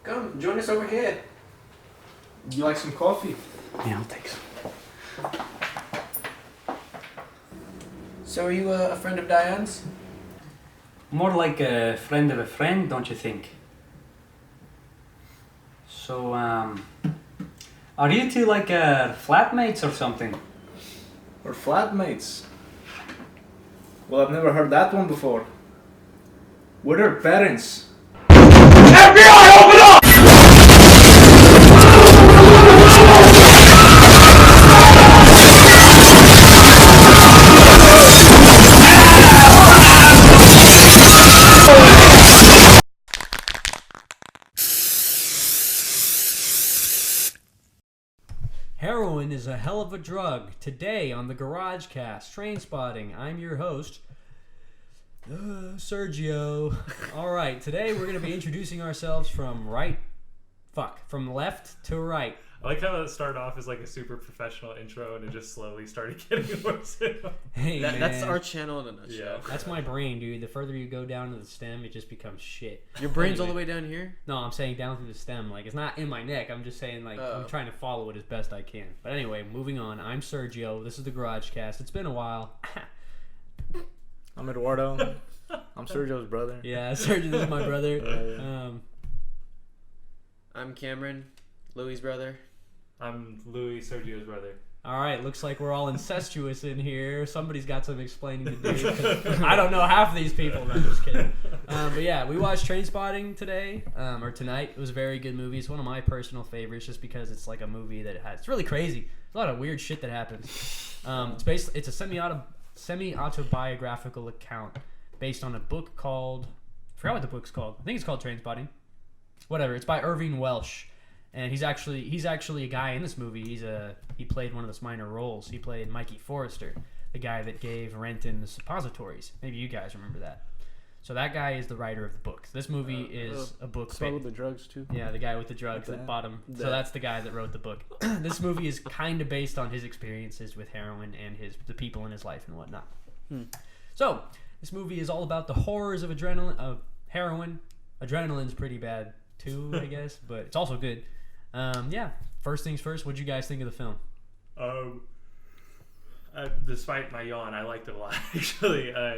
Come, join us over here. You like some coffee? Yeah, I'll take some. So are you a friend of Diane's? More like a friend of a friend, don't you think? So, are you two like flatmates or something? Or flatmates? Well, I've never heard that one before. What are parents? FBI, open up! Heroin is a hell of a drug. Today on the GarageCast, Trainspotting, I'm your host, Sergio. Alright, today we're going to be introducing ourselves from left to right. I like how it started off as like a super professional intro and it just slowly started getting worse. Hey, man. That's our channel in a nutshell. Yeah. That's my brain, dude. The further you go down to the stem, it just becomes shit. Your brain's all the way down here? No, I'm saying down through the stem. Like, it's not in my neck. I'm just saying, like, I'm trying to follow it as best I can. But anyway, moving on. I'm Sergio. This is the GarageCast. It's been a while. I'm Eduardo. I'm Sergio's brother. Yeah, Sergio, this is my brother. Yeah. I'm Cameron, Louie's brother. I'm Louis, Sergio's brother. All right, looks like we're all incestuous in here. Somebody's got some explaining to do. I don't know half of these people. No, I'm just kidding. But yeah, we watched Trainspotting today, or tonight. It was a very good movie. It's one of my personal favorites just because it's like a movie that it's really crazy. There's a lot of weird shit that happens. It's a semi-autobiographical account based on a book called, I forgot what the book's called. I think it's called Trainspotting. Whatever. It's by Irving Welsh. And he's actually a guy in this movie. He played one of those minor roles. He played Mikey Forrester, the guy that gave Renton the suppositories. Maybe you guys remember that. So that guy is the writer of the book. This movie is a book. So with the drugs too. Yeah, the guy with the drugs at the bottom. So that's the guy that wrote the book. This movie is kind of based on his experiences with heroin and the people in his life and whatnot. So this movie is all about the horrors of heroin. Adrenaline's pretty bad too, I guess, but it's also good. Yeah. First things first. What'd you guys think of the film? Despite my yawn, I liked it a lot. Actually, I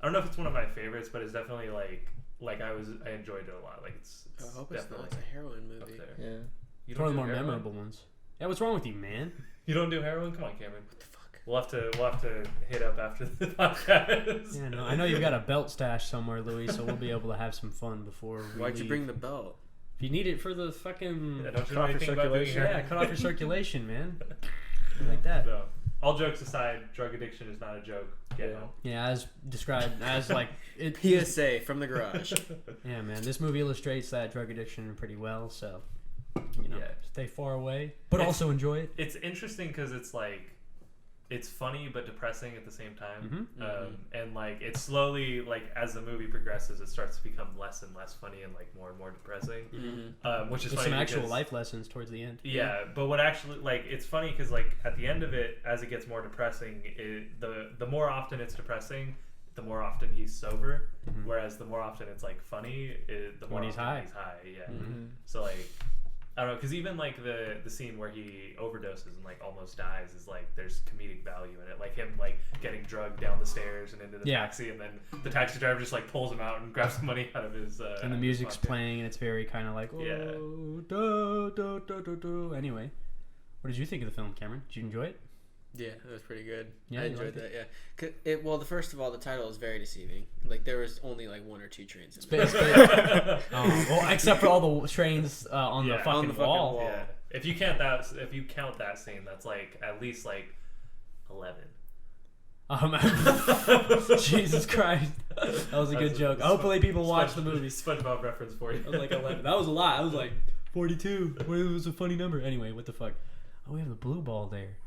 don't know if it's one of my favorites, but it's definitely I enjoyed it a lot. Like it's I hope it's not. It's a heroin movie. Yeah. You It's one of the don't more do heroin? memorable ones. Yeah, what's wrong with you, man? You don't do heroin? Come on, Cameron. What the fuck? We'll have to hit up after the podcast. Yeah, no, I know you've got a belt stash somewhere, Louis, so we'll be able to have some fun before we Why'd you leave. bring the belt? If you need it for the fucking... Yeah, don't you Cut know off your anything about doing circulation. heroin? Yeah, cut off your circulation, man. Like that. No. All jokes aside, drug addiction is not a joke. Get help. Yeah, as described, as like... It, PSA from the garage. Yeah, man, this movie illustrates that drug addiction pretty well, so, Yeah. stay far away, but It's- also enjoy it. It's interesting because it's funny but depressing at the same time. And like it's slowly, like as the movie progresses, it starts to become less and less funny and like more and more depressing. Which is With funny some actual because- life lessons towards the end. Yeah, but what actually, like, it's funny because like at the end of it, as it gets more depressing, the more often it's depressing, the more often he's sober. Whereas the more often it's like funny, the more When he's often high. he's high. Yeah. So like, I don't know, because even like the scene where he overdoses and like almost dies is like there's comedic value in it, like him like getting drugged down the stairs and into the taxi, and then the taxi driver just like pulls him out and grabs the money out of his. And the music's playing, and it's very kind of like, Anyway, what did you think of the film, Cameron? Did you enjoy it? Yeah, it was pretty good. Yeah, I you enjoyed liked that. Yeah. Well, first of all, the title is very deceiving. Like there was only like one or two trains. In Well, except for all the trains on the fucking wall. Yeah. If you count that scene, that's like at least like 11. Jesus Christ, that was a good joke. Hopefully, people watch the movie. SpongeBob reference for you. I was like 11. That was a lot. I was like 42. It was a funny number. Anyway, what the fuck? Oh, we have the blue ball there.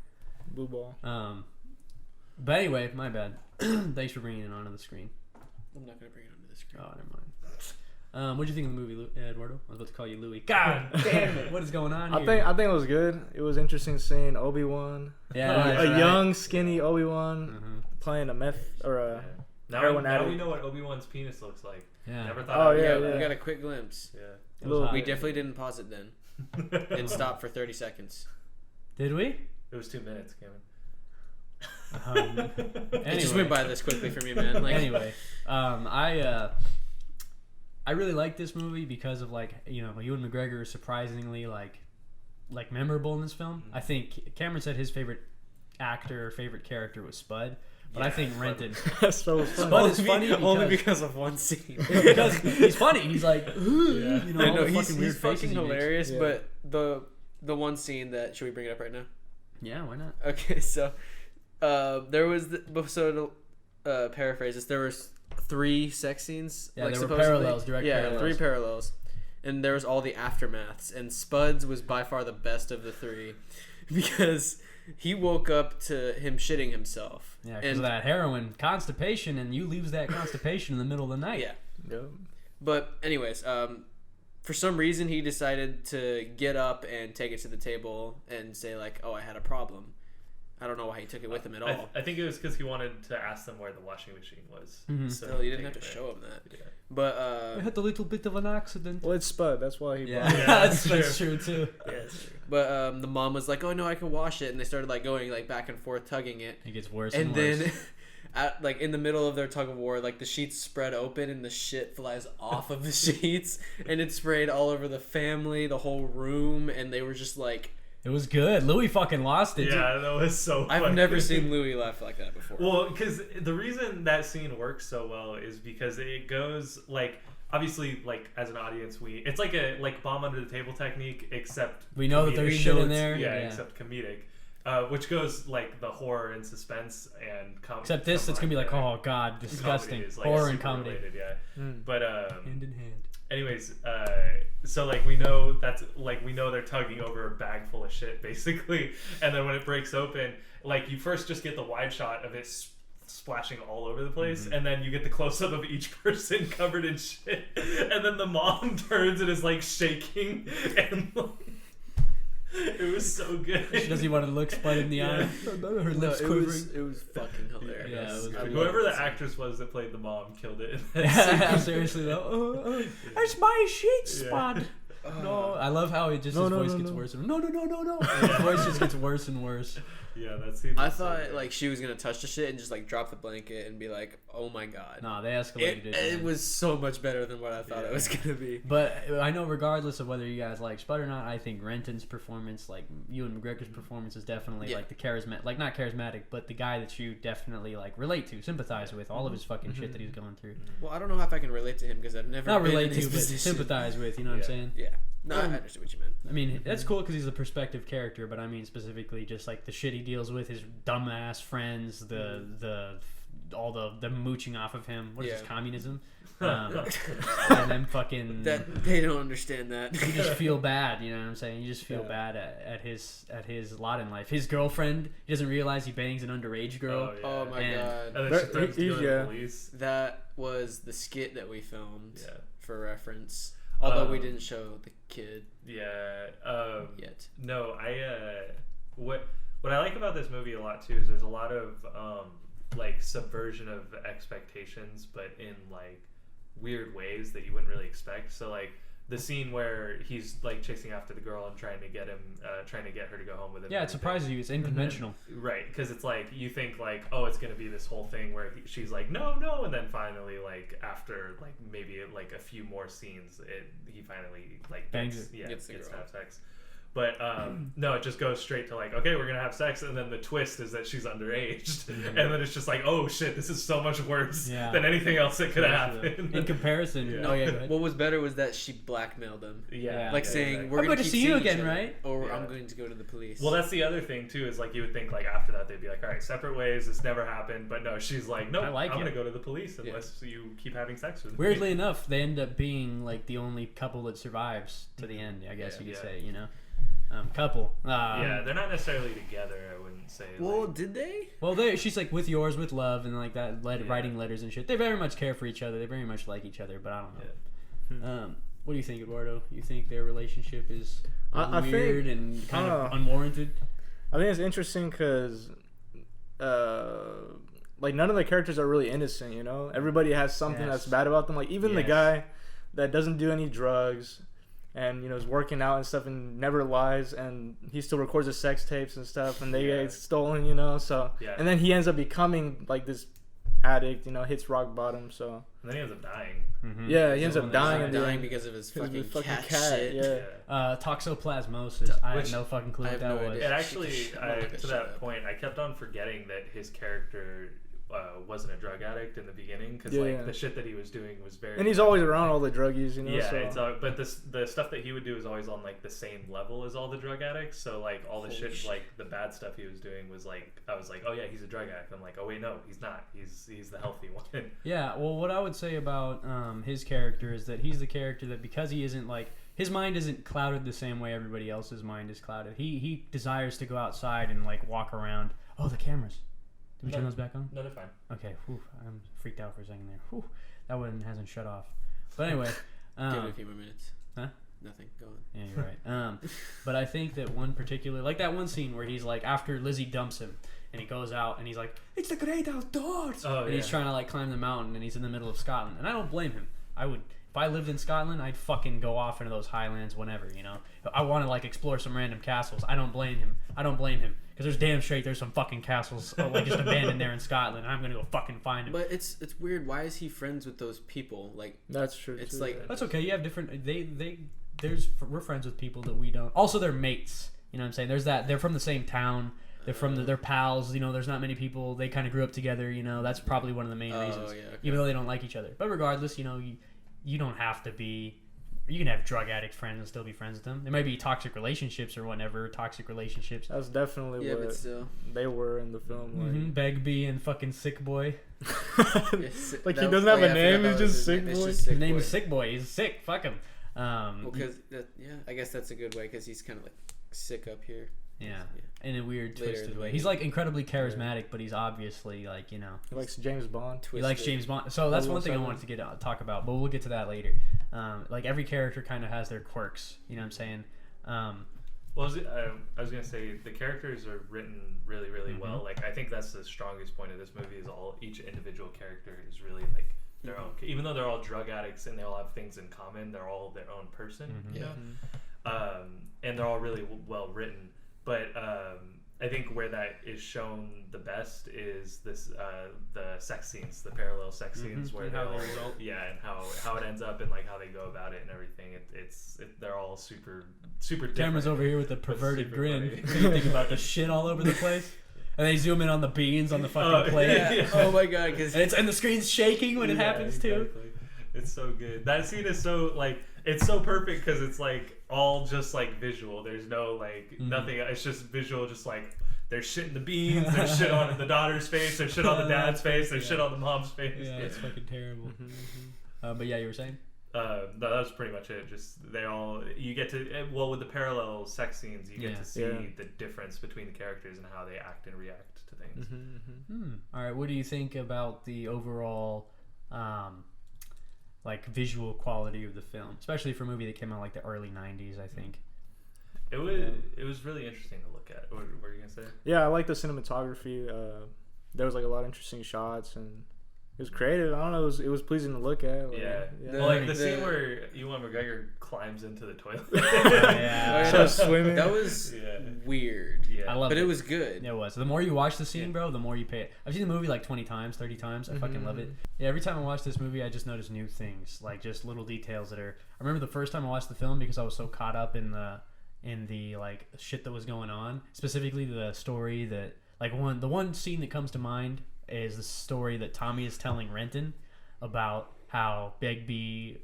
Blue ball. But anyway, my bad. Thanks for bringing it onto the screen. I'm not gonna bring it onto the screen. Oh, never mind. What do you think of the movie, Eduardo? I was about to call you Louis. God damn it! What is going on here? I think it was good. It was interesting seeing Obi-Wan. Yeah, A young, skinny Obi-Wan playing a meth or a Now, Heroin now addict. we know what Obi-Wan's penis looks like. Yeah. Never thought. Oh, I'd- yeah, We got a quick glimpse. yeah. It was hot. We definitely didn't pause it then and stop for 30 seconds. Did we? It was 2 minutes, Kevin. It just Anyway. went by this quickly for me, man. Like, Anyway, I really like this movie because of like Ewan McGregor is surprisingly like memorable in this film. I think Cameron said his favorite actor or favorite character was Spud, but I think Spud. Renton. That's so funny. Spud is funny only because because of one scene. because he's funny. He's like, Yeah. all No, the he's fucking weird faces fucking he makes. hilarious. Yeah. But the one scene that should we bring it up right now? Yeah, why not? Okay, so there was paraphrase this. There was 3 sex scenes. Yeah, like, there were supposedly. parallels, direct yeah, parallels. 3 parallels, and there was all the aftermaths. And Spuds was by far the best of the 3 because he woke up to him shitting himself. Yeah, because and of that heroin, constipation, and you lose that constipation in the middle of the night. yeah. Yeah. But anyways, for some reason he decided to get up and take it to the table and say like, "Oh, I had a problem." I don't know why he took it with him at all. I think it was because he wanted to ask them where the washing machine was. Mhm. So Still, you didn't take have to it show him that. there. Yeah. But I had a little bit of an accident. Well, it's Spud. That's why he. Yeah, bought it. Yeah, that's that's true too. But the mom was like, "Oh no, I can wash it," and they started like going like back and forth tugging it, It gets worse and worse. then. Like in the middle of their tug of war, like the sheets spread open and the shit flies off of the sheets, and it sprayed all over the family, the whole room, and they were just like, It was good. Louis fucking lost it. Yeah, that was so funny. I've never seen Louis laugh like that before. Well, because the reason that scene works so well is because it goes like obviously like as an audience it's like a bomb under the table technique except We know that there's comedic. shit in We know there. it's- Yeah. except comedic, which goes like the horror and suspense and comedy. Except this, it's gonna be like, oh god, disgusting. Is, like, Horror and super comedy. related, yeah. Mm. But Hand in hand. anyways, so like we know they're tugging over a bag full of shit basically, and then when it breaks open, like you first just get the wide shot of it splashing all over the place, and then you get the close up of each person covered in shit, and then the mom turns and is like shaking, and like, it was so good. She doesn't even want to look Spud in the eye. Her No, lips it quivering. was fucking hilarious. Yeah, it was I pretty love Whoever that the scene. actress was that played the mom killed it. Seriously though, it's my sheet, Yeah. Spud. No, I love how it just No, his no, voice no, gets no. worse. No. His voice just gets worse and worse. Yeah, that scene. I was so thought good. like she was gonna touch the shit and just like drop the blanket and be like, "Oh my god." No, they escalated it. It man. was so much better than what I thought it was gonna be. But I know, regardless of whether you guys like Spud or not, I think Renton's performance, like Ewan McGregor's performance, is definitely Yeah. like the charismatic, like not charismatic, but the guy that you definitely like relate to, sympathize with, all of his fucking shit that he's going through. Well, I don't know if I can relate to him because I've never Not been relate in to, his but position. sympathize with. You know what I'm Yeah. saying? Yeah. No, I understood what you meant. I mean, that's cool because he's a perspective character, but I mean specifically just like the shit he deals with, his dumbass friends, all the mooching off of him. What is this, Yeah. communism? And then fucking That they don't understand that. you just feel bad. You know what I'm saying? You just feel bad at his lot in life. His girlfriend, he doesn't realize he bangs an underage girl. yeah. Oh my And- god. And then But she threatens to he- go to yeah. the police. That was the skit that we filmed Yeah. for reference. Although we Um, didn't show the kid Yeah. yet. No, what I like about this movie a lot too is there's a lot of like subversion of expectations, but in like weird ways that you wouldn't really expect. So like the scene where he's like chasing after the girl and trying to get her to go home with him. Yeah, it and everything. surprises you. It's unconventional. Right, because it's like you think like, oh, it's gonna be this whole thing where she's like, no, and then finally like after like maybe like a few more scenes, he finally like Bangs gets, it. yeah, Gets gets the to girl. have sex. But no, it just goes straight to like, okay, we're gonna have sex, and then the twist is that she's underage, and then it's just like, oh shit, this is so much worse Yeah. than anything else that could happen. In comparison, Yeah. oh yeah, go ahead. What was better was that she blackmailed him. Yeah, Like yeah, saying, exactly. "We're I'm gonna going to keep see you seeing each again, other," right? Or Yeah. I'm going to go to the police. Well, that's the other thing too, is like you would think like after that they'd be like, all right, separate ways, this never happened. But no, she's like, no, I like I'm it. gonna go to the police unless you keep having sex with me. Weirdly enough, they end up being like the only couple that survives to the end. I guess Yeah, you could yeah. say, you know, couple. Yeah, they're not necessarily together. I wouldn't say. well, like, did they? Well, she's like with yours, with love, and like that, writing letters and shit. They very much care for each other. They very much like each other, but I don't know. What do you think, Eduardo? You think their relationship is I weird think- and kind of I don't know. unwarranted? I think it's interesting because like none of the characters are really innocent. You know, everybody has something Yes. that's bad about them. Like even the Yes. guy that doesn't do any drugs and is working out and stuff and never lies, and he still records his sex tapes and stuff, and they get stolen. So Yeah. and then he ends up becoming like this addict. Hits rock bottom. So And then he ends up dying. Mhm. yeah, he ends So up when dying. they in the dying end. because of his Because of fucking, his fucking cat, shit. Yeah. Toxoplasmosis. I have Which- no fucking clue I what have that no was. idea. It actually, Shut the shit to up. that point, I kept on forgetting that his character wasn't a drug addict in the beginning because Yeah. the shit that he was doing was very. And he's always around all the druggies. Yeah, So. but the stuff that he would do is always on like the same level as all the drug addicts. So like all the Holy shit. like the bad stuff he was doing was like I was like, oh yeah, he's a drug addict. I'm like, oh wait, no, he's not. He's the healthy one. Yeah, well, what I would say about his character is that he's the character that because he isn't like his mind isn't clouded the same way everybody else's mind is clouded. He desires to go outside and like walk around. Oh, the cameras. Did we turn those back on? No, they're fine. Okay, whew, I'm freaked out for a second there. Whew, that one hasn't shut off. But anyway, Give it a few more minutes. Huh? Nothing. Go on. yeah, you're right. But I think that one particular, like that one scene where he's like after Lizzie dumps him and he goes out and he's like, "It's the great outdoors," Oh, and he's yeah. trying to like climb the mountain and he's in the middle of Scotland, and I don't blame him. I would. If I lived in Scotland, I'd fucking go off into those highlands whenever, I want to like explore some random castles. I don't blame him. Because there's damn straight there's some fucking castles like just abandoned there in Scotland. And I'm gonna go fucking find them. But it's weird. Why is he friends with those people? Like, That's true. It's too, like- yeah. That's okay. You have different. We're friends with people that we don't. Also, they're mates. You know what I'm saying? There's that. They're from the same town. They're they're pals. There's not many people. They kind of grew up together. That's probably one of the main reasons. yeah, okay. Even though they don't like each other. But regardless, you don't have to be. You can have drug addict friends and still be friends with them. There might be toxic relationships or whatever. Toxic relationships. That's definitely Yeah, but what still. they were in the film. Mm-hmm. Begbie and fucking Sick Boy. Like he doesn't have a name. He's just Sick Boy. His name is Sick Boy. He's sick. Fuck him. Well, I guess that's a good way because he's kind of like sick up here. Yeah, in a weird, Later in twisted the way. movie. He's like incredibly charismatic, but he's obviously like He likes James Bond. he likes James Bond. So that's one thing I 007. wanted to talk about, but we'll get to that later. Like every character kind of has their quirks. You know what I'm saying? Well, I was gonna say the characters are written really, really well. Like I think that's the strongest point of this movie is each individual character is really like their own. Even though they're all drug addicts and they all have things in common, they're all their own person. And they're all really well written. But I think where that is shown the best is this the sex scenes, the parallel sex scenes where And they how all they result. and how it ends up and like how they go about it and everything. They're all super different. Cameron's over here with a perverted super grin. funny. What do you think about the shit all over the place? And they zoom in on the beans on the fucking plate. yeah. Oh my god! Because And the screen's shaking when it happens too. Exactly. It's so good. That scene is so like it's so perfect because it's like all just like visual. There's no like nothing. It's just visual. Just like there's shit in the beans. There's shit on the daughter's face. There's shit on the dad's face. There's shit on the mom's face. Yeah, it's fucking terrible. But yeah, you were saying? No, that was pretty much it. Just you get to with the parallel sex scenes, you get to see the difference between the characters and how they act and react to things. All right, what do you think about the overall like visual quality of the film, especially for a movie that came out like the early 90s, I think? It was really interesting to look at. What were you gonna say? Yeah, I like the cinematography. There was like a lot of interesting shots, and it was creative. I don't know. It was pleasing to look at. Like, Yeah. The- Well, like the the- scene where Ewan McGregor climbs into the toilet. Yeah. So swimming. that was Yeah. weird. Yeah. I love But it. it was good. Yeah, it was. The more you watch the scene, bro, the more you pay it. I've seen the movie like 20 times, 30 times. I fucking love it. Yeah, every time I watch this movie, I just notice new things, like just little details that are. I remember the first time I watched the film because I was so caught up in the like shit that was going on, specifically the story that like the one scene that comes to mind is the story that Tommy is telling Renton about how Begbie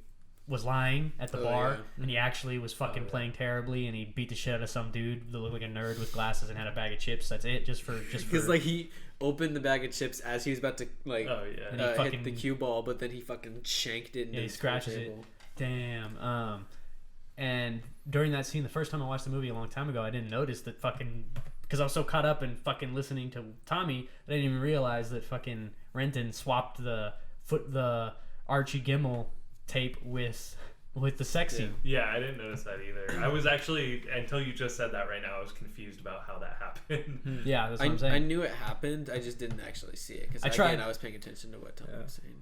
was lying at the bar and he actually was fucking playing terribly and he beat the shit out of some dude that looked like a nerd with glasses and had a bag of chips. That's it, just for Because like he opened the bag of chips as he was about to like Oh yeah. And he fucking- hit the cue ball, but then he fucking shanked it. Into he the scratches it. table. Damn. And during that scene, the first time I watched the movie a long time ago, I didn't notice that fucking because I was so caught up in fucking listening to Tommy that I didn't even realize that fucking Renton swapped the Archie Gimmel tape with with the sex scene. Yeah, I didn't notice that either. I was actually, until you just said that right now, I was confused about how that happened. Yeah, that's what I'm saying. I knew it happened. I just didn't actually see it because I was paying attention to what Tom was saying.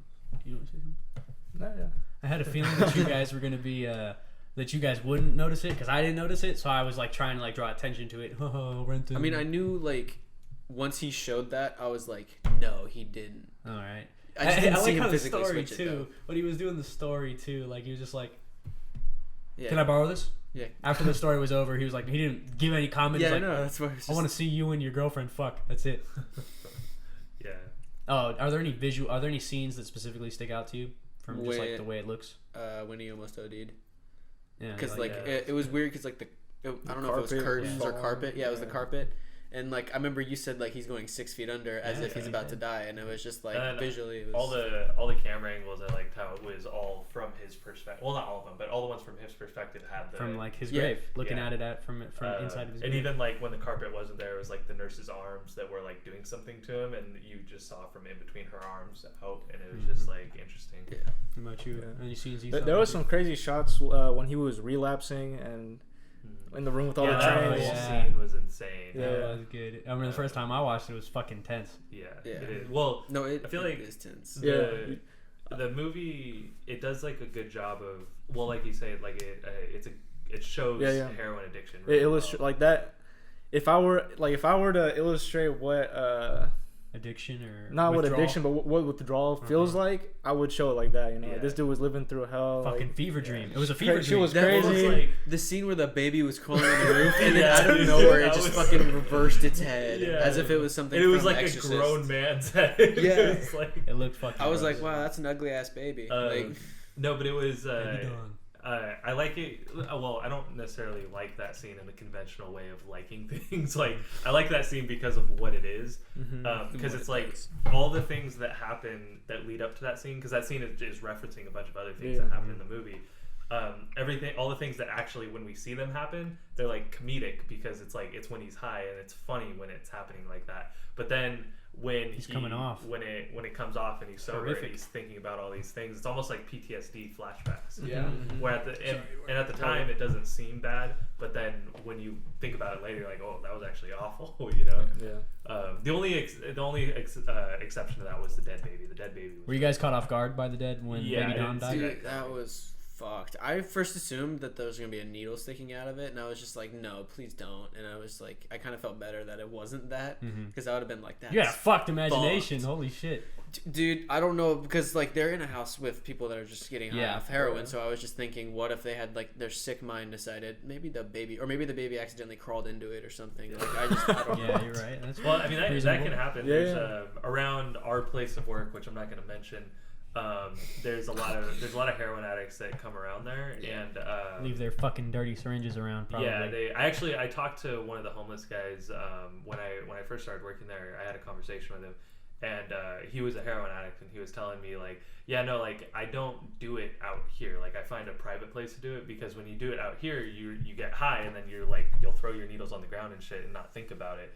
You want to say something? Yeah. I had a feeling that you guys were gonna be that you guys wouldn't notice it because I didn't notice it, so I was like trying to like draw attention to it. Oh, Renton. I mean, I knew like once he showed that, I was like, no, he didn't. All right. I just didn't see like him how the physically story switch too. it though. When he was doing the story too, like he was just like, Yeah. "Can I borrow this?" Yeah. After the story was over, he was like, he didn't give any comment. Yeah, He's like, no, that's why. I want to see you and your girlfriend fuck. That's it. Yeah. Oh, are there any scenes that specifically stick out to you from just like the way it looks? When he almost OD'd. Yeah. Because like, it was weird because like I don't know if it was curtains or carpet. Yeah, it was the carpet. And like I remember you said like he's going 6 feet under as if he's about to die, and it was just like visually it was all the camera angles. I liked how it was all from his perspective. Well, not all of them, but all the ones from his perspective had the from like his grave, looking at it from inside of his grave. And even like when the carpet wasn't there, it was like the nurse's arms that were like doing something to him, and you just saw from in between her arms out, and it was just like interesting. Yeah. What about you? Any scenes you There saw? was some crazy shots when he was relapsing and in the room with all the that trains. whole scene was insane. Yeah. That was good. I remember the first time I watched it was fucking tense. Yeah. Yeah. It is. Well, No, I feel like it is tense. the movie, it does like a good job of, well, like you say, like it shows heroin addiction. It illustrates like that. If I were to illustrate what Addiction or not withdrawal? what addiction, but what withdrawal feels like, I would show it like that. You know, Yeah. this dude was living through hell. Fucking like, fever dream. It was a fever She dream. was That crazy. was like the scene where the baby was crawling on the roof, and then out of nowhere it just fucking reversed its head as if it was something. And it was from like Exorcist. a grown man's head. Yeah. It was like, It looked fucking. I was gross. like, wow, that's an ugly ass baby. no, but it was. Baby dog. I like it. Well, I don't necessarily like that scene in the conventional way of liking things. Like, I like that scene because of what it is. Because it's like all the things that happen that lead up to that scene. Because that scene is referencing a bunch of other things that happen in the movie. Everything, all the things that actually, when we see them happen, they're like comedic because it's like it's when he's high and it's funny when it's happening like that. But then when He's coming off. when it comes off and he's sober Horrific. and he's thinking about all these things, it's almost like PTSD flashbacks. Yeah. Where at the and at the time it doesn't seem bad, but then when you think about it later, you're like, oh, that was actually awful, you know. Yeah. The only exception to that was the dead baby. The dead baby. Were you guys caught off guard by the dead when Yeah, Baby I Don didn't died? see Dude, that was fucked. I first assumed that there was gonna be a needle sticking out of it, and I was just like, no, please don't. And I was like, I kind of felt better that it wasn't that, because I would have been like, that. You got a fucked imagination. Holy shit. Dude, I don't know, because like they're in a house with people that are just getting high Yeah. off heroin. So I was just thinking, what if they had like their sick mind decided maybe the baby accidentally crawled into it or something. Like I don't know. Yeah, you're right. That's Well, I mean that reasonable. can happen. Yeah, There's around our place of work, which I'm not going to mention. There's a lot of heroin addicts that come around there, and leave their fucking dirty syringes around. Probably. Yeah, I talked to one of the homeless guys when I first started working there. I had a conversation with him, and he was a heroin addict, and he was telling me like, yeah, no, like I don't do it out here. Like I find a private place to do it because when you do it out here, you get high, and then you'll throw your needles on the ground and shit and not think about it.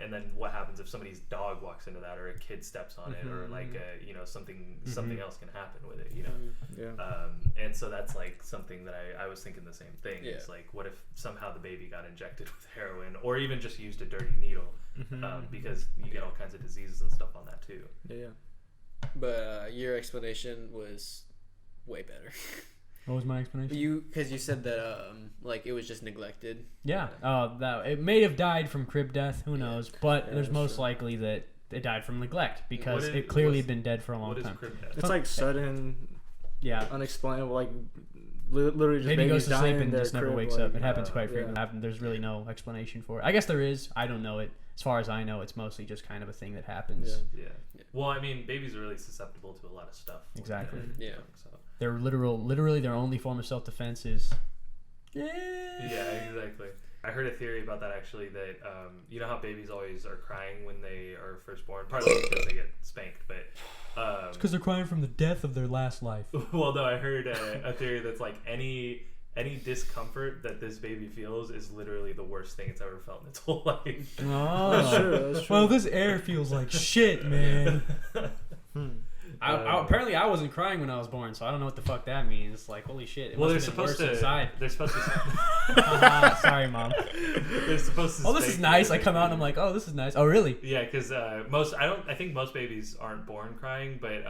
And then what happens if somebody's dog walks into that, or a kid steps on it, or like something else can happen with it, you know. Yeah. And so that's like something that I was thinking the same thing. Yeah. It's like, what if somehow the baby got injected with heroin, or even just used a dirty needle, because you get all kinds of diseases and stuff on that too. Yeah. But your explanation was way better. What was my explanation? Because you said that like it was just neglected. Yeah. That it may have died from crib death. Who knows? But there's that's most true. likely that it died from neglect because What is- it clearly what's- been dead for a long What is time. crib death? It's like sudden, Yeah. unexplainable, like literally just Baby babies goes to dying sleep in and their just never crib, wakes like, up. It happens quite yeah. frequently. There's really no explanation for it. I guess there is. I don't know it. As far as I know, it's mostly just kind of a thing that happens. Yeah. Yeah. Well, I mean, babies are really susceptible to a lot of stuff. Exactly. Yeah. So. They're literally their only form of self-defense is. Yeah, exactly. I heard a theory about that actually. That you know how babies always are crying when they are first born, partly because they get spanked, but It's because they're crying from the death of their last life. well, no, I heard a theory that's like any discomfort that this baby feels is literally the worst thing it's ever felt in its whole life. Oh, That's true. That's true. well, this air feels like shit, man. Apparently, I wasn't crying when I was born, so I don't know what the fuck that means. It's like, holy shit. It Well, they're must have been supposed worse to. inside. They're supposed to. Sorry, Mom. They're supposed to. Oh, this is spank nice. you. I come out and I'm like, oh, this is nice. Oh, really? Yeah, because I think most babies aren't born crying, but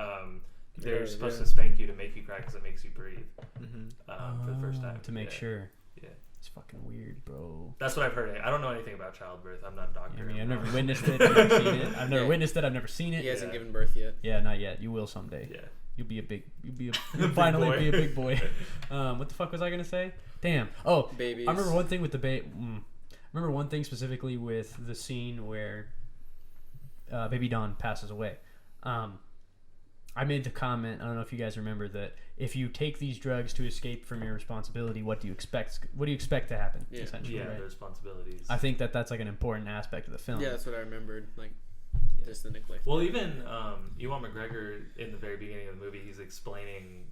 they're supposed yeah. to spank you to make you cry because it makes you breathe for the first time To make sure. Yeah, It's fucking weird, bro. that's what I've heard. I don't know anything about childbirth. I'm not a doctor. I mean, I've never witnessed it. I've never seen it. I've never Yeah. witnessed it. I've never seen it. He hasn't Yeah. given birth yet. Yeah, not yet. You will someday. Yeah. You'll finally boy. be a big boy. What the fuck was I gonna say? Damn. Oh, Babies. I remember one thing with the remember one thing specifically with the scene where Baby Dawn passes away. I made the comment. I don't know if you guys remember that. If you take these drugs to escape from your responsibility, what do you expect? What do you expect to happen? Yeah. Essentially, Yeah, right? the responsibilities. I think that's like an important aspect of the film. Yeah, that's what I remembered. Like, just the neglect. Well, even Ewan McGregor in the very beginning of the movie, he's explaining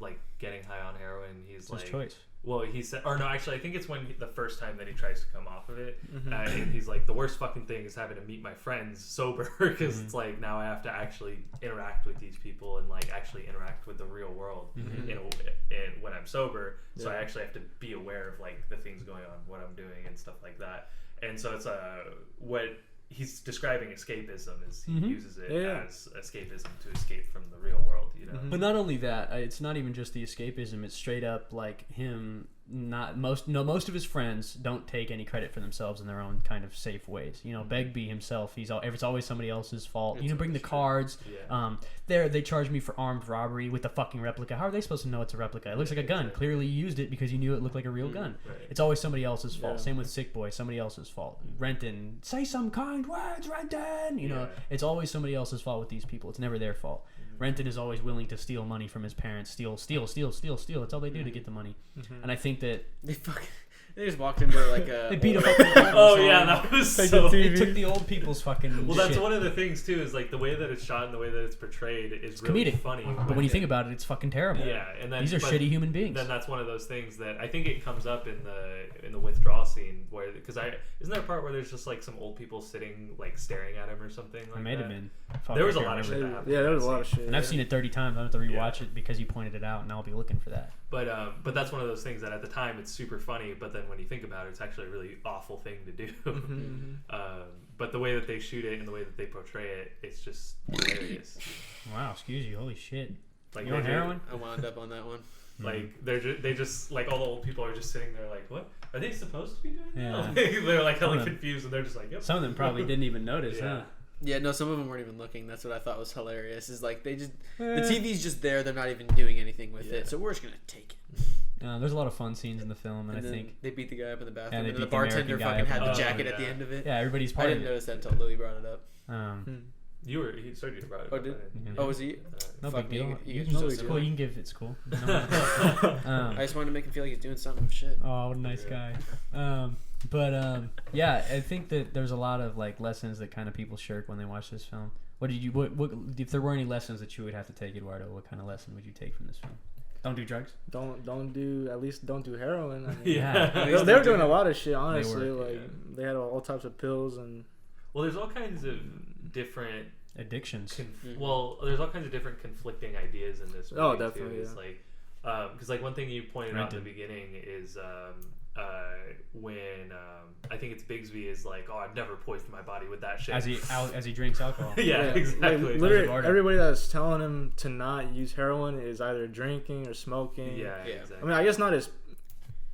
like getting high on heroin. He's It's like, his choice. well, he said, or no, actually, I think it's when the first time that he tries to come off of it, Mm-hmm. and he's like, the worst fucking thing is having to meet my friends sober because Mm-hmm. it's like now I have to actually interact with these people and like actually interact with the real world Mm-hmm. and when I'm sober. So I Yeah. actually have to be aware of like the things going on, what I'm doing, and stuff like that. And so it's what he's describing escapism is he Mhm. uses it Yeah. as escapism to escape from the real world, you know. But not only that, it's not even just the escapism. It's straight up like him. Most of his friends don't take any credit for themselves in their own kind of safe ways. You know, Begbie himself, it's always somebody else's fault. You know, bring the cards. Yeah. They charged me for armed robbery with a fucking replica. How are they supposed to know it's a replica? It looks like a gun. Exactly. Clearly, you used it because you knew it looked like a real gun. Right. It's always somebody else's fault. Yeah. Same with Sick Boy, somebody else's fault. Renton, say some kind words, Renton. You know, Yeah. it's always somebody else's fault with these people. It's never their fault. Renton is always willing to steal money from his parents. Steal. That's all they do to get the money. And I think that They just walked into like a. they beat a fucking. Oh yeah, that was Take so. the They TV. took the old people's fucking. Well, that's shit. one of the things too. Is like the way that it's shot and the way that it's portrayed is really comedic. funny. But when you think about it, it's fucking terrible. yeah, and then These are but shitty human beings. Then that's one of those things that I think it comes up in the withdrawal scene where isn't there a part where there's just like some old people sitting like staring at him or something like It may have that? been. Fuck, There was I a can't lot of remember. shit that happened. Yeah, there was a in lot that of scene. shit. And I've seen it 30 times. I have to rewatch Yeah. it because you pointed it out, and I'll be looking for that. But that's one of those things that at the time it's super funny, but then when you think about it, it's actually a really awful thing to do. But the way that they shoot it and the way that they portray it, it's just hilarious. Wow, excuse you. Holy shit. Like You on they do- heroin? I wound up on that one. Like they just like all the old people are just sitting there like, what are they supposed to be doing now? Yeah. They're like hella Some of them- confused and they're just like, yep. Some of them probably didn't even notice, Yeah. huh? Yeah, no, some of them weren't even looking. That's what I thought was hilarious. Is like they just the Eh. TV's just there. They're not even doing anything with Yeah. it. So we're just gonna take it. There's a lot of fun scenes in the film, and I then think they beat the guy up in the bathroom, they and then the beat the American bartender guy fucking up had in the the- jacket Oh, at the yeah. end of it. yeah, everybody's I part didn't of it. notice that until Louis brought it up. You started to brought it Oh, up, did- I didn't. Oh, was he? No Fuck big me, deal. you You guys can, are so it's cool. silly. You can give it's cool. I just wanted to make him feel like he's doing something. Shit. Oh, what a nice guy. Yeah, I think that there's a lot of like lessons that kind of people shirk when they watch this film. What if there were any lessons that you would have to take, Eduardo? What kind of lesson would you take from this film? Don't do drugs. Don't do heroin. I mean, Yeah. they were doing a lot of shit. Honestly, were, like they had all types of pills and. Well, there's all kinds of different Addictions. well, there's all kinds of different conflicting ideas in this movie. Oh, definitely, Too. It's yeah. like, because like one thing you pointed out in Rented. the beginning is when I think it's Bigsby is like, oh, I've never poisoned my body with that shit. As he drinks alcohol. yeah, Like, exactly. literally, Eduardo. everybody that's telling him to not use heroin is either drinking or smoking. yeah, Yeah. exactly. I mean, I guess not his.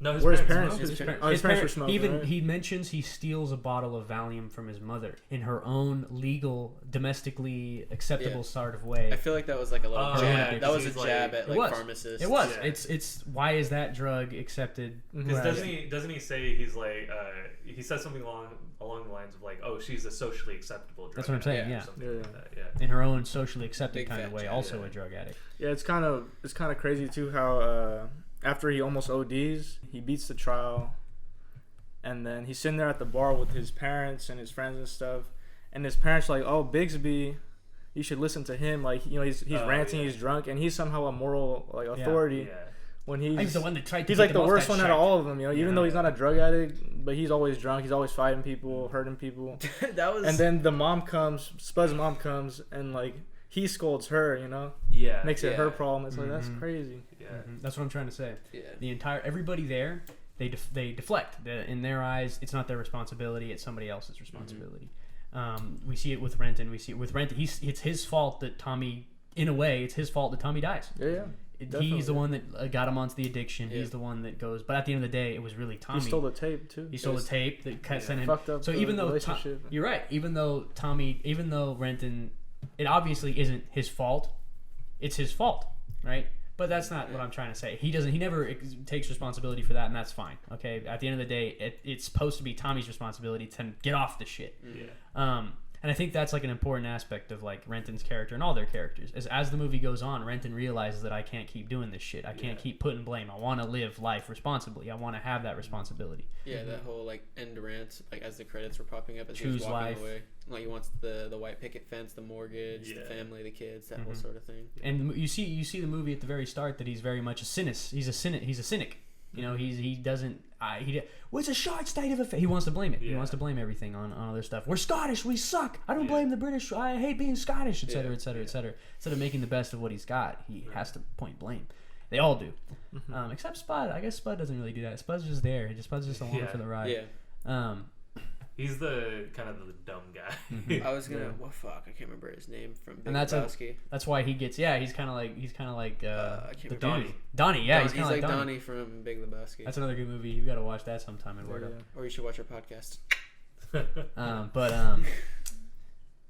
no, Where his parents. parents? smoked. His parents were smoking. Right? He mentions he steals a bottle of Valium from his mother in her own legal, domestically acceptable Yeah. sort of way. I feel like that was like a little Oh, jab. yeah, that was a he's jab like- at It like was. pharmacists. It was. Yeah. It's why is that drug accepted? Because Whereas- doesn't he say he's like he says something along the lines of like, oh, she's a socially acceptable drug That's what I'm saying, addict or yeah. something Yeah. like that, yeah. in her own socially accepted Big kind of fat way, jab, also yeah. a drug addict. Yeah, it's kind of crazy too how after he almost ODs, he beats the trial, and then he's sitting there at the bar with his parents and his friends and stuff, and his parents are like, oh, Bigsby, you should listen to him. Like, you know, he's Oh, ranting, yeah. he's drunk, and he's somehow a moral like authority Yeah. when He's the one that tried to he's get like the them off worst that one out shack. of all of them. You know, even Yeah. though he's not a drug addict, but he's always drunk. He's always fighting people, hurting people. that was. And then the mom comes, Spud's mom comes, and like he scolds her, you know, Yeah. makes it her Yeah. problem. It's like that's Mhm. crazy. Yeah. That's what I'm trying to say. Yeah. The entire everybody there, they deflect. In their eyes, it's not their responsibility; it's somebody else's responsibility. We see it with Renton. We see it with Renton. It's his fault that Tommy, in a way, it's his fault that Tommy dies. Yeah. He's the one that got him onto the addiction. Yeah. He's the one that goes. But at the end of the day, it was really Tommy. He stole the tape too. He stole the tape that sent him. Fucked up. So the even though relationship. you're right, even though Renton, it obviously isn't his fault. It's his fault, right? But that's not what I'm trying to say. He never takes responsibility for that, and that's fine. Okay. At the end of the day, it's supposed to be Tommy's responsibility to get off the shit. Yeah. And I think that's like an important aspect of like Renton's character and all their characters. As the movie goes on, Renton realizes that I can't keep doing this shit. I can't keep putting blame. I want to live life responsibly. I want to have that responsibility. Yeah, that whole like end rant, like as the credits were popping up as he Choose was walking life. away. Like he wants the white picket fence, the mortgage, the Yeah. family, the kids, that whole sort of thing. And you see the movie at the very start that he's very much a cynic. He's a cynic. You know, he doesn't. Well, it's a short state of affairs. He wants to blame it. He Yeah. wants to blame everything on other stuff. We're Scottish. We suck. I don't blame the British. I hate being Scottish, etc., etc., etc. Instead of making the best of what he's got, he has to point blame. They all do, except Spud. I guess Spud doesn't really do that. Spud's just there. Spud's just along for the ride. Yeah. He's the kind of the dumb guy. I was gonna. Well, fuck, I can't remember his name from Big And that's Lebowski. that's why he gets. Yeah, he's kind of like I can't the remember. dude. Donnie. Yeah, he's He's kind of like like Donnie from Big Lebowski. That's another good movie. You got to watch that sometime, Eduardo. Or you should watch our podcast.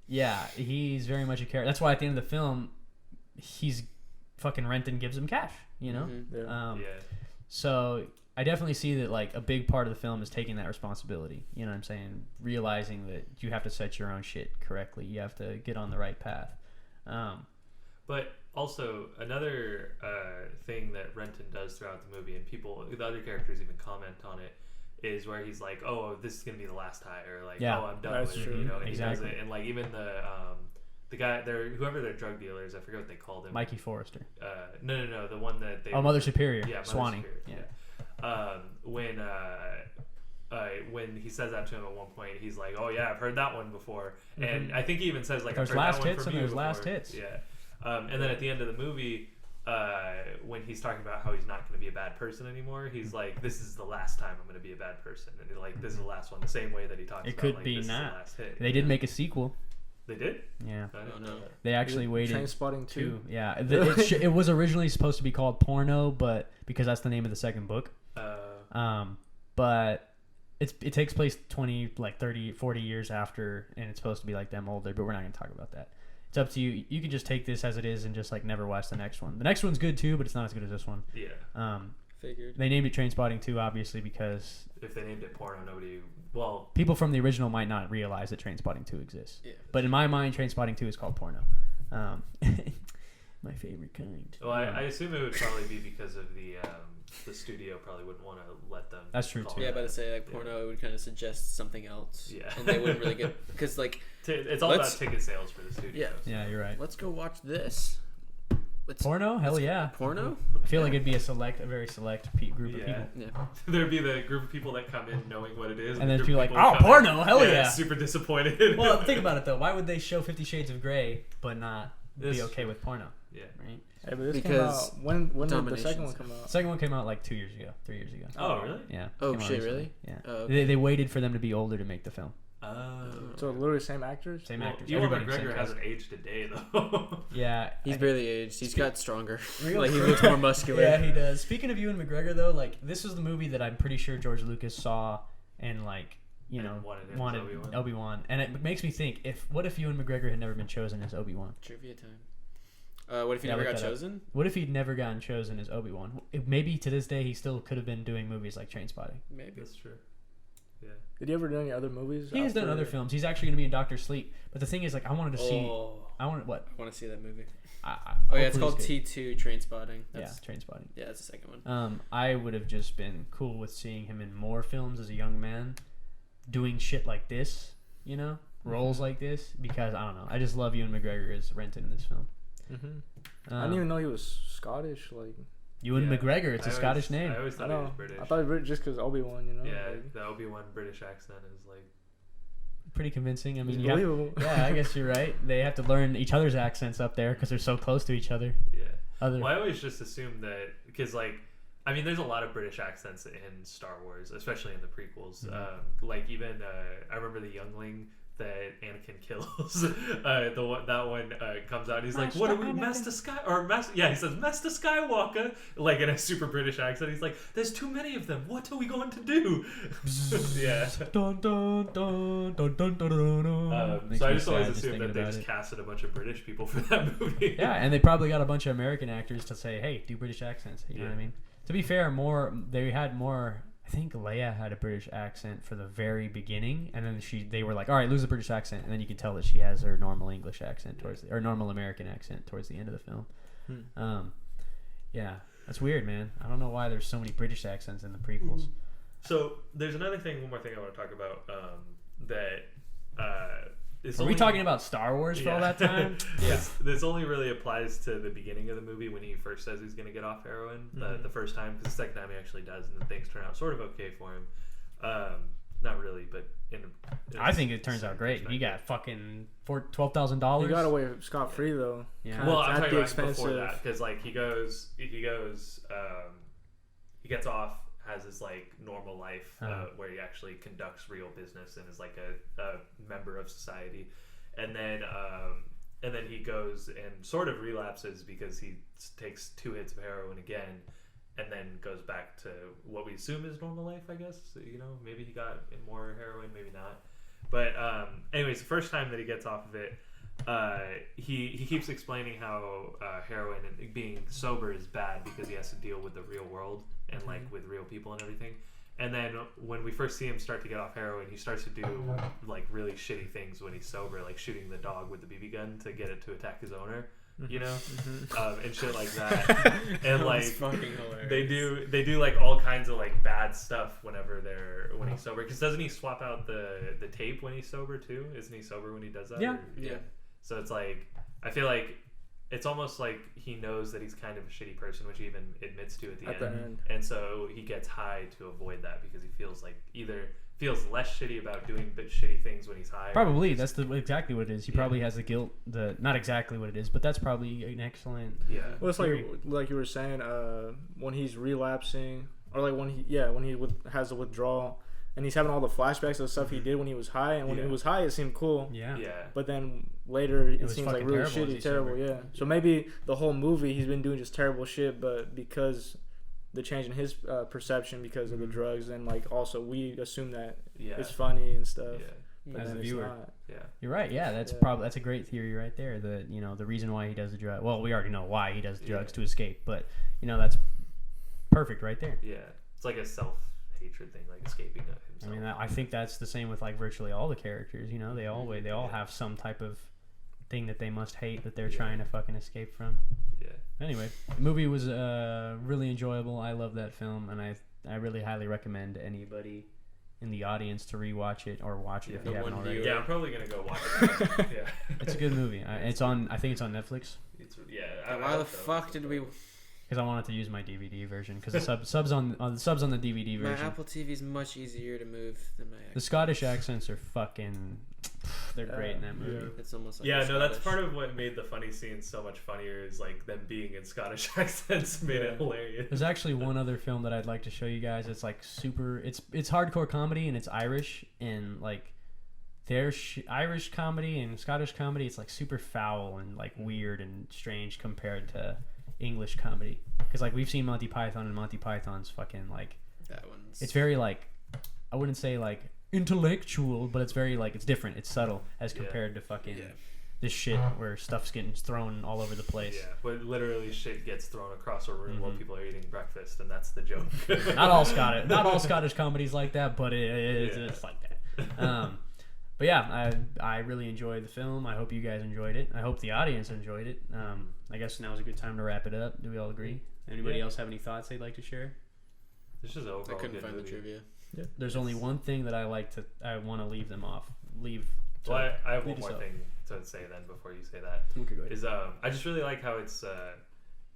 Yeah, he's very much a character. That's why at the end of the film, he's fucking Renton gives him cash. You know. Mhm. Yeah. Yeah. So I definitely see that like a big part of the film is taking that responsibility. You know what I'm saying? Realizing that you have to set your own shit correctly. You have to get on the right path. But also another thing that Renton does throughout the movie, and the other characters even comment on it, is where he's like, "Oh, this is gonna be the last high," or like, Yeah, "Oh, I'm done that's with true. it," you know. And Exactly. he does it, and like even the guy, whoever their drug dealer is, I forget what they called him. Mikey Forrester. No, the one that they. Mother Superior. Yeah, Mother Swanee. Superior, when he says that to him at one point, he's like, "Oh yeah, I've heard that one before," and I think he even says like, There's "I've heard last that one hits from and you there's before." last hits. Yeah, and then at the end of the movie, when he's talking about how he's not going to be a bad person anymore, he's like, "This is the last time I'm going to be a bad person," and like, "This is the last one." The same way that he talks It about could like, be this not. Is the last hit. They did make a sequel. They did. Yeah. I didn't know that. They actually waited. Trainspotting 2. Yeah. It was originally supposed to be called Porno, but because that's the name of the second book. But it takes place 20, like 30, 40 years after, and it's supposed to be like them older, but we're not going to talk about that. It's up to you. You can just take this as it is and just like never watch the next one. The next one's good too, but it's not as good as this one. Yeah. Figured. They named it Trainspotting 2, obviously, because If they named it porno, nobody. Well, people from the original might not realize that Trainspotting 2 exists. Yeah. But in my mind, Trainspotting 2 is called Porno. My favorite kind. well, I assume it would probably be because of the studio probably wouldn't want to let them. That's true, call too. Yeah, it about to that. say like porno would kind of suggest something else. Yeah. And they wouldn't really get because like It's all about Let's- ticket sales for the studio. Yeah, you're right. let's go watch this. Porno? Hell yeah. Porno? I feel like it'd be a very select group of Yeah. people. Yeah. There'd be the group of people that come in knowing what it is, And the then group people of like, who "Oh, come porno, in, hell yeah." super disappointed. Well, think about it though. Why would they show 50 Shades of Grey but not This- be okay with porno? Yeah. Right? Hey, but this Because came out. When did the dominations. second one come The out? second one came out like 3 years ago. Oh, really? Yeah. Oh, came out shit, recently. really? Yeah. Oh, okay. They waited for them to be older to make the film. Oh. So literally same actors. Same Well, actors. Ewan Everybody same McGregor cast. hasn't aged a day though. Yeah. He's barely aged. He's got stronger. Real Like he quick. looks more muscular. Yeah, he does. Speaking of Ewan McGregor, though, like this is the movie that I'm pretty sure George Lucas saw and like And wanted him as Obi-Wan, and it makes me think what if Ewan McGregor had never been chosen as Obi-Wan? Trivia time. What if he Yeah, never look got that up. chosen? What if he'd never gotten chosen as Obi-Wan? Maybe to this day he still could have been doing movies like Trainspotting. Maybe. That's true. Yeah. Did he ever do any other movies? He has done after- other films. He's actually going to be in Doctor Sleep. But the thing is, like, I wanted to see. Oh, I wanted what? I want to see that movie. Oh Yeah, it's called T2 Trainspotting. Yeah, That's, Trainspotting. yeah, that's the second one. I would have just been cool with seeing him in more films as a young man, doing shit like this, you know, roles like this, because I don't know. I just love Ewan McGregor as Renton in this film. I didn't even know he was Scottish. Like Ewan Yeah. McGregor. It's a I Scottish always- name. I always I thought he was know. British. I thought it was just because Obi-Wan, you know. Yeah, Like, the Obi-Wan British accent is like pretty convincing. I mean, It's you have, believable. yeah, I guess you're right. They have to learn each other's accents up there because they're so close to each other. Yeah. Other, Well, I always just assume that because like. I mean, there's a lot of British accents in Star Wars, especially in the prequels. Like even I remember the youngling that Anakin kills. That one comes out. He's like, "What are we, Master Sky?" Or Master? Yeah, he says, "Master Skywalker," like in a super British accent. He's like, "There's too many of them. What are we going to do?" Yeah. Dun, dun, dun, dun, dun, dun, dun, dun. Makes So I me just always sad assumed that thinking they about just it. casted a bunch of British people for that movie. Yeah, and they probably got a bunch of American actors to say, "Hey, do British accents." You know what I mean? To be fair, they had more. I think Leia had a British accent for the very beginning, and then they were like, "All right, lose the British accent," and then you could tell that she has her normal English accent or normal American accent towards the end of the film. Yeah, that's weird, man. I don't know why there's so many British accents in the prequels. So there's another thing, one more thing I want to talk about that is Are we talking about Star Wars for all that time? Yeah. This only really applies to the beginning of the movie when he first says he's going to get off heroin the first time, because the second time he actually does, and then things turn out sort of okay for him. Not really, but I think it turns out great. He got fucking $12,000. He got away scot free though. Yeah. Kinda Well, I'm at talking the about expense before of- that, because like he gets off, has his like normal life where he actually conducts real business and is like a member of society, and then he goes and sort of relapses because he takes 2 hits of heroin again, and then goes back to what we assume is normal life, I guess. You know, maybe he got in more heroin, maybe not. But anyways, the first time that he gets off of it, he keeps explaining how heroin and being sober is bad because he has to deal with the real world and like with real people and everything. And then when we first see him start to get off heroin, he starts to do like really shitty things when he's sober, like shooting the dog with the BB gun to get it to attack his owner, you know, and shit like that. And like fucking hilarious. they do like all kinds of like bad stuff when he's sober. Because doesn't he swap out the tape when he's sober too? Isn't he sober when he does that? Yeah. Yeah. So it's like, I feel like it's almost like he knows that he's kind of a shitty person, which he even admits to at the end. And so he gets high to avoid that because he feels like either feels less shitty about doing shitty things when he's high. Probably that's exactly what it is. He probably has the guilt. Not exactly what it is, but that's probably an excellent. Yeah. Well, it's like you were saying, when he's relapsing, or like when he has a withdrawal, and he's having all the flashbacks of the stuff he did when he was high, and when he was high, it seemed cool. Yeah. But then later, it was seems like fucking really terrible as shitty, he's terrible. sober. Yeah. So maybe the whole movie he's been doing just terrible shit, but because the change in his perception because of the drugs, and like also we assume that it's funny and stuff. Yeah. But As then a it's viewer. not. Yeah. You're right. Yeah, that's that's a great theory right there. The reason why he does the drug. Well, we already know why he does the drugs to escape, but that's perfect right there. Yeah. It's like a self-hatred thing, like escaping himself. I mean, I think that's the same with like virtually all the characters. They all have some type of thing that they must hate that they're trying to fucking escape from. Yeah. Anyway, the movie was really enjoyable. I love that film, and I really highly recommend anybody in the audience to rewatch it or watch it if you haven't already. Yeah, I'm probably gonna go watch it. Yeah. It's a good movie. I think it's on Netflix. Why the fuck did we? Because I wanted to use my DVD version because the subs on the DVD My version. Apple TV is much easier to move than my. The Scottish accents are fucking. They're great in that movie. It's almost like Yeah, no, that's Scottish. part of what made the funny scenes so much funnier is like them being in Scottish accents made it hilarious. There's actually one other film that I'd like to show you guys. It's like super. It's hardcore comedy and it's Irish, and like their Irish comedy and Scottish comedy. It's like super foul and like weird and strange compared to English comedy. Because like we've seen Monty Python, and Monty Python's fucking like That one's. it's very like I wouldn't say like intellectual, but it's very like it's different. It's subtle as compared to fucking this shit where stuff's getting thrown all over the place. Yeah, but literally shit gets thrown across a room while people are eating breakfast, and that's the joke. Not all Scottish comedies like that, but it's like that. But yeah, I really enjoyed the film. I hope you guys enjoyed it. I hope the audience enjoyed it. I guess now's a good time to wrap it up. Do we all agree? Anybody else have any thoughts they'd like to share? This is overall I couldn't good find movie. the trivia. There's only one thing that I want to leave them off. Well, I have lead one us more up. thing to say then before you say that. Okay, go ahead. Is I just really like how it's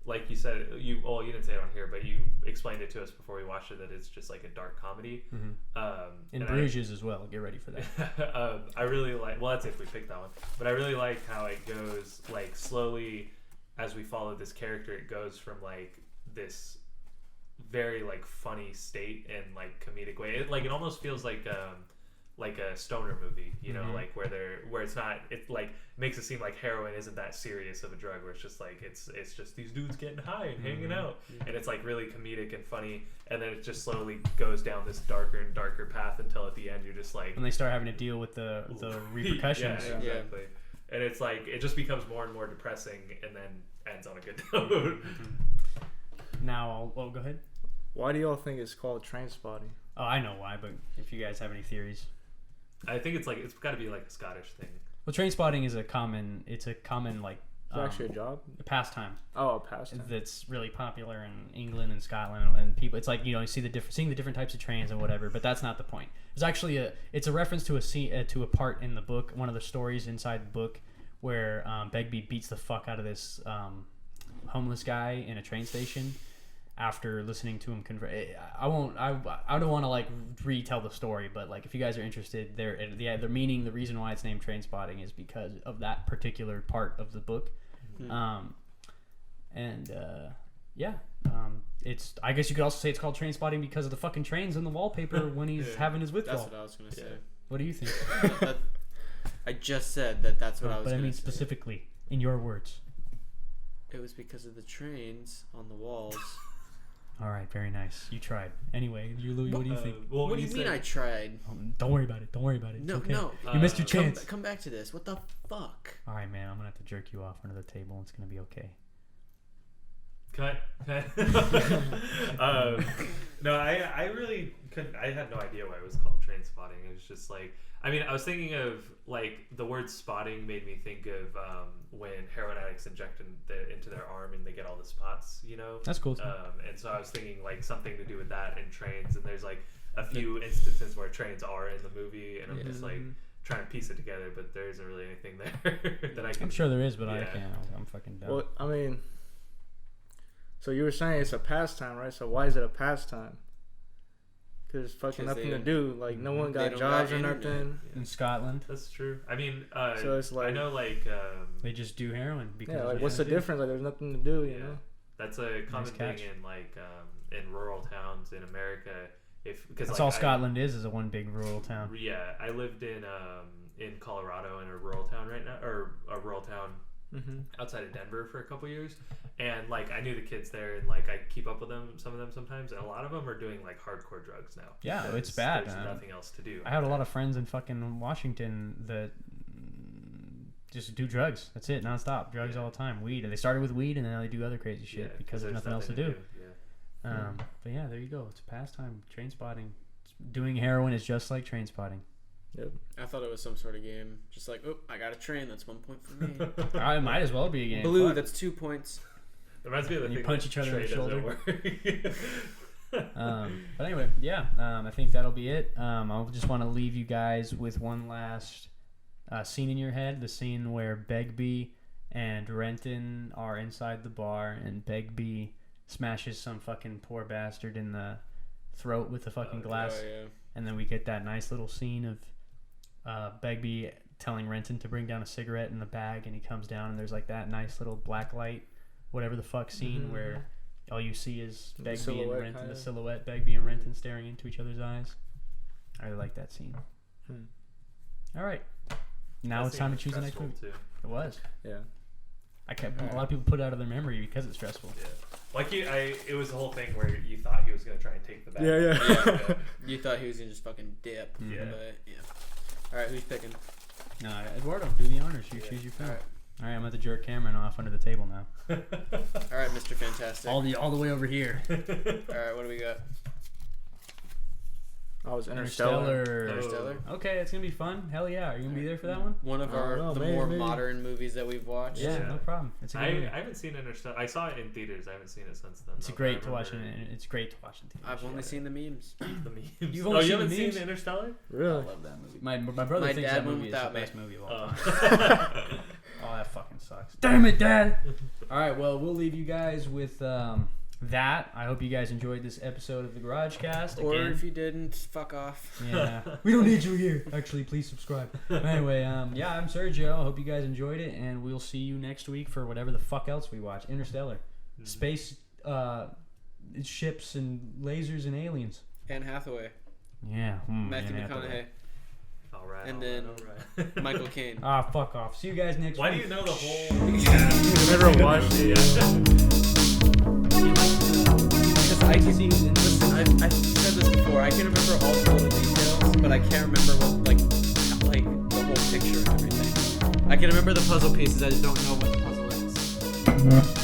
like you said, you didn't say it on here, but you explained it to us before we watched it that it's just like a dark comedy. In Bruges as well. Get ready for that. I really like. Well, that's if we pick that one. But I really like how it goes like slowly as we follow this character. It goes from like this very like funny state and like comedic way. It almost feels like a stoner movie, you know, like where it's not, it like makes it seem like heroin isn't that serious of a drug, where it's just like it's just these dudes getting high and hanging out, and it's like really comedic and funny, and then it just slowly goes down this darker and darker path until at the end you're just like, when they start having to deal with the repercussions. Yeah, exactly. And it's like it just becomes more and more depressing, and then ends on a good note. Now, go ahead. Why do y'all think it's called Trainspotting? Oh, I know why, but if you guys have any theories. I think it's got to be like a Scottish thing. Well, trainspotting is a common like It's actually a job? a pastime. Oh, a pastime. That's really popular in England and Scotland, and people. It's like, you know, you see seeing the different types of trains and whatever. But that's not the point. It's actually it's a reference to a scene to a part in the book, one of the stories inside the book, where Begbie beats the fuck out of this homeless guy in a train station. After listening to him I don't want to like retell the story, but like if you guys are interested, they're meaning the reason why it's named Trainspotting is because of that particular part of the book. It's, I guess you could also say it's called Trainspotting because of the fucking trains in the wallpaper when he's having his withdrawal. That's what I was gonna say. What do you think? I just said that's what I was but gonna I mean say. specifically in your words. It was because of the trains on the walls. All right, very nice. You tried. Anyway, Louis, what do you think? Well, What do you mean I tried? Don't worry about it. Don't worry about it. It's No, okay. no. You missed your chance. Come back to this. What the fuck? All right, man. I'm gonna have to jerk you off under the table. It's gonna be okay. Cut. No, I really couldn't. I had no idea why it was called Trainspotting. It was just like, I mean, I was thinking of like the word spotting made me think of when heroin addicts inject into their arm and they get all the spots, you know. That's cool. And so I was thinking like something to do with that and trains. And there's like a few instances where trains are in the movie, and I'm just like trying to piece it together, but there isn't really anything there that I can. I'm sure there is, but I can't. I'm fucking dumb. Well, I mean, so you were saying it's a pastime, right? So why is it a pastime? Because it's fucking nothing to do. Like, no one got jobs or nothing. In Scotland. That's true. I mean, so it's like, I know, like, they just do heroin. Because like, what's the difference? Like, there's nothing to do, you know? That's a common thing in, like, in rural towns in America. Because that's all Scotland is a one big rural town. Yeah, I lived in Colorado in a rural town right now, or a rural town outside of Denver for a couple years, and like I knew the kids there, and like I keep up with some of them sometimes, and a lot of them are doing like hardcore drugs now. Yeah, it's bad. There's nothing else to do. I had a lot of friends in fucking Washington that just do drugs. That's it, nonstop. Drugs all the time. Weed. They started with weed, and now they do other crazy shit because there's nothing else to do. But yeah, there you go. It's a pastime. Trainspotting. Doing heroin is just like Trainspotting. Yep. I thought it was some sort of game. Just like, oh, I got a train. That's 1 point for me. It might as well be a game. Blue, Fuck. that's 2 points. It reminds me of the You thing punch each other in the shoulder. Shoulder. But anyway, yeah. I think that'll be it. I just want to leave you guys with one last scene in your head. The scene where Begbie and Renton are inside the bar, and Begbie smashes some fucking poor bastard in the throat with the fucking glass. Oh, yeah. And then we get that nice little scene of Begbie telling Renton to bring down a cigarette in the bag, and he comes down, and there's like that nice little black light, whatever the fuck scene where all you see is Begbie and Renton, the silhouette, Begbie and Renton staring into each other's eyes. I really like that scene. All right. Now it's time to choose the next movie. It was. Yeah. A lot of people put it out of their memory because it's stressful. Yeah. Like it was the whole thing where you thought he was gonna try and take the bag. Yeah. You thought he was gonna just fucking dip. Yeah. But yeah. All right, who's picking? No, Eduardo, do the honors. You choose your film. All right. All right, I'm at the jerk Cameron off under the table now. All right, Mr. Fantastic. All the way over here. All right, what do we got? Oh, it was Interstellar. Interstellar. Okay, it's gonna be fun. Hell yeah! Are you gonna be there for that one? One of I don't know, the maybe, more maybe. modern movies that we've watched. Yeah, Yeah. no problem. It's a good movie. I haven't seen Interstellar. I saw it in theaters. I haven't seen it since then. It's though, but great I to watch remember in. It's great to watch in theaters. I've only seen the memes. the memes. You've only you seen the haven't memes? seen Interstellar? Really? love that movie. My brother My thinks dad that went movie is the without me. best movie of all Oh. time. Oh, that fucking sucks. Damn it, Dad. All right, well, we'll leave you guys with that. I hope you guys enjoyed this episode of the GarageCast. Or Again, if you didn't, fuck off. yeah, we don't need you here. Actually, please subscribe. Anyway, yeah, I'm Sergio. I hope you guys enjoyed it, and we'll see you next week for whatever the fuck else we watch. Interstellar, space, ships and lasers and aliens. Anne Hathaway, Yeah, Matthew Anne Hathaway. McConaughey, All right. and all then right, all right. Michael Caine. Ah, fuck off. See you guys next Why week. do you know the whole? You never watched it. Because I can see who's in. Listen, I've said this before. I can remember all the little details, but I can't remember what like the whole picture and everything. I can remember the puzzle pieces. I just don't know what the puzzle is.